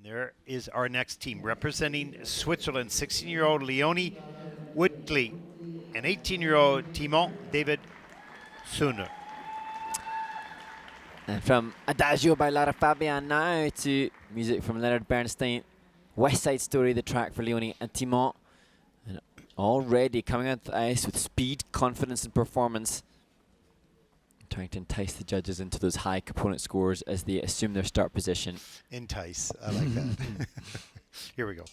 there is our next team representing Switzerland, 16-year-old Leonie, WOODTLI, and 18-year-old Timon, David SUHNER. And from Adagio by Lara Fabian now to music from Leonard Bernstein, West Side Story, the track for Leonie and Timon. And already coming out the ice with speed, confidence and performance, trying to entice the judges into those high component scores as they assume their start position. Entice, I like that. Here we go.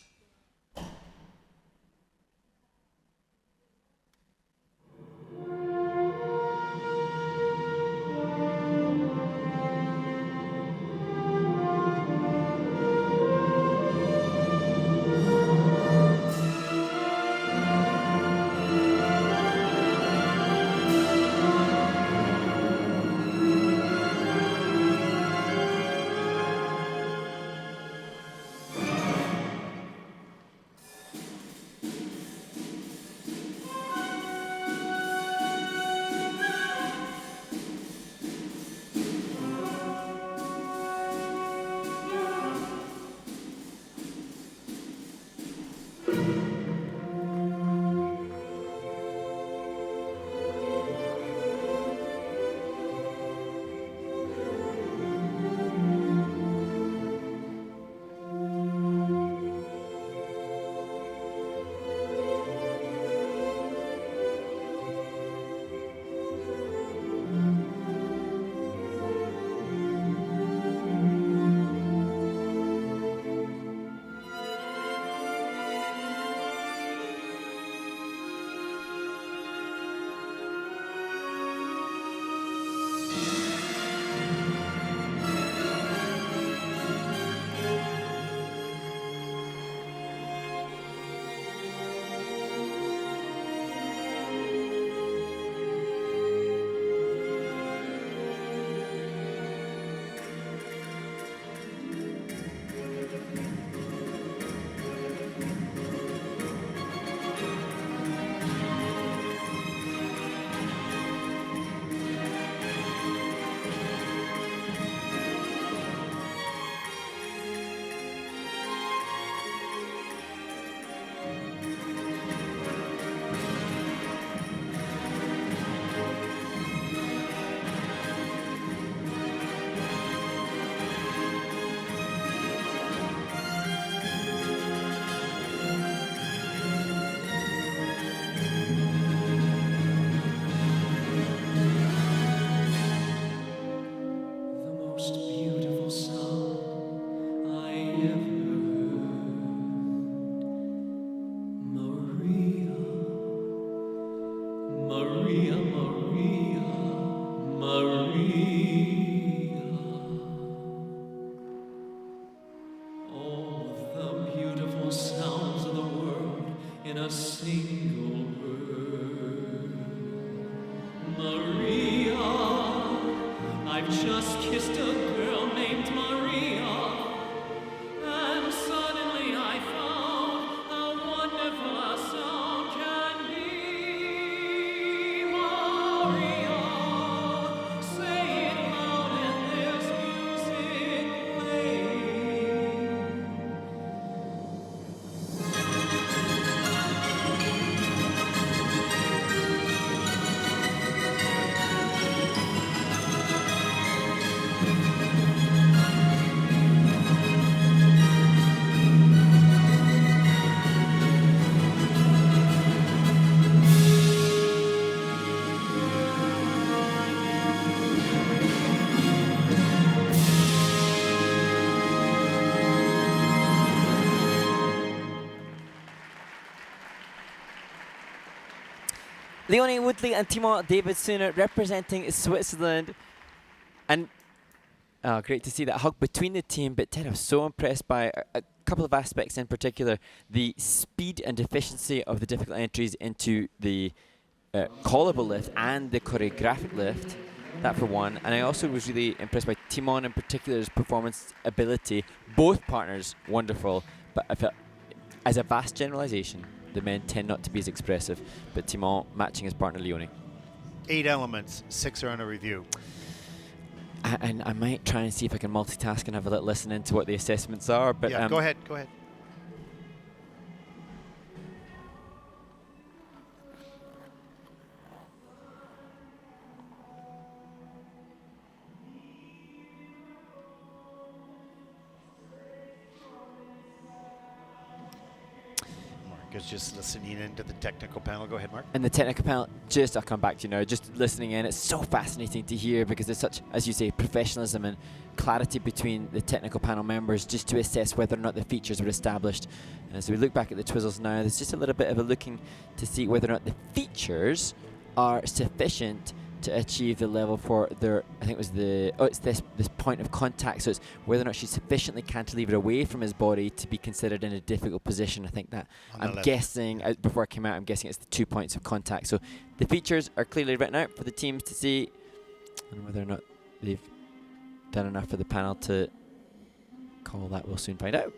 Leonie, WOODTLI and Timon, David SUHNER representing Switzerland. And great to see that hug between the team, but Ted, I was so impressed by a couple of aspects in particular. The speed and efficiency of the difficult entries into the callable lift and the choreographic lift, that for one. And I also was really impressed by Timon in particular's performance ability. Both partners wonderful, but I felt as a vast generalization, the men tend not to be as expressive, but Timon matching his partner Leonie. 8 elements, 6 are under review. And I might try and see if I can multitask and have a little listen into what the assessments are. But yeah, go ahead. Go ahead. Is just listening into the technical panel. Go ahead, Mark. And the technical panel, I'll come back to you now, just listening in. It's so fascinating to hear because there's such, as you say, professionalism and clarity between the technical panel members just to assess whether or not the features were established. And as we look back at the twizzles now, there's just a little bit of a looking to see whether or not the features are sufficient to achieve the level for their, I think it was it's this point of contact. So it's whether or not she's sufficiently cantilevered away from his body to be considered in a difficult position. I think that I'm guessing, before I came out, I'm guessing it's the 2 points of contact. So the features are clearly written out for the teams to see, and whether or not they've done enough for the panel to call that, we'll soon find out.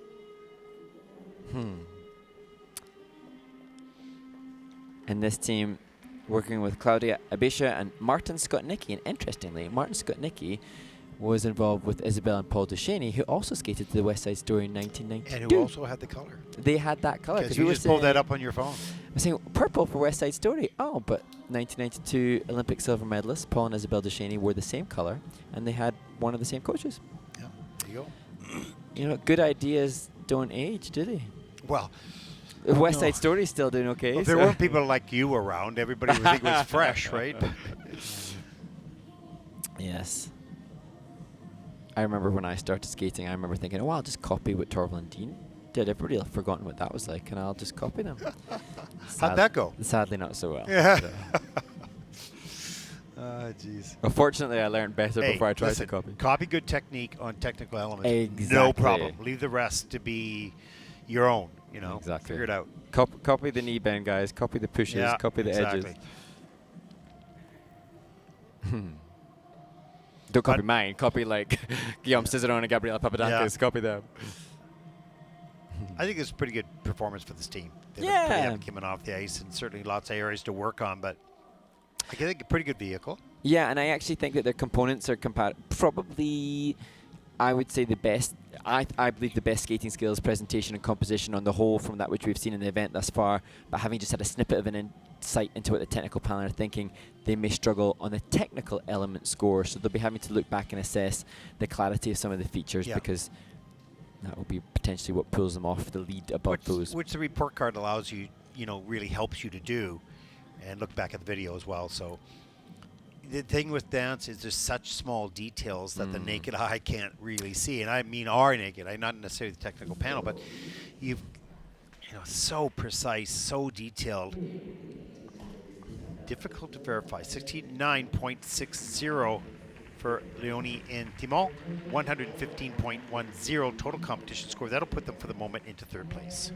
And this team working with Claudia Abisha and Martin Skotnicki. And interestingly, Martin Skotnicki was involved with Isabelle and Paul Duchesne, who also skated to the West Side Story in 1992. And who also had the color. They had that color. Because you just pulled that up on your phone. I was saying purple for West Side Story. Oh, but 1992 Olympic silver medalists, Paul and Isabelle Duchesne, wore the same color, and they had one of the same coaches. Yeah, there you go. You know, good ideas don't age, do they? Well, West Side Story is still doing okay. Well, if there weren't people like you around, everybody would think it was fresh, right? Yes. I remember when I started skating, I remember thinking, oh, I'll just copy what Torval and Dean did. Everybody had forgotten what that was like, and I'll just copy them. How'd that go? Sadly, not so well. Yeah. Jeez. Well, fortunately, I learned better before I tried to copy. Copy good technique on technical elements. Exactly. No problem. Leave the rest to be your own. You know, exactly. Figure it out. Copy the knee bend, guys. Copy the pushes. Yeah, copy the exactly. edges. Don't copy mine. Copy like Guillaume Cizeron and Gabriela Papadakis. Yeah. Copy them. I think it's a pretty good performance for this team. They haven't come off the ice, and certainly lots of areas to work on, but I think a pretty good vehicle. Yeah, and I actually think that their components are probably, I would say, the best. I believe the best skating skills, presentation, and composition on the whole from that which we've seen in the event thus far. But having just had a snippet of an insight into what the technical panel are thinking, they may struggle on the technical element score. So they'll be having to look back and assess the clarity of some of the features because that will be potentially what pulls them off the lead above those. Which the report card allows you, really helps you to do, and look back at the video as well. So the thing with dance is there's such small details that the naked eye can't really see, and I mean our naked eye, not necessarily the technical panel, but so precise, so detailed, difficult to verify. 69.60 for Leonie and Timon, 115.10 total competition score. That'll put them for the moment into third place.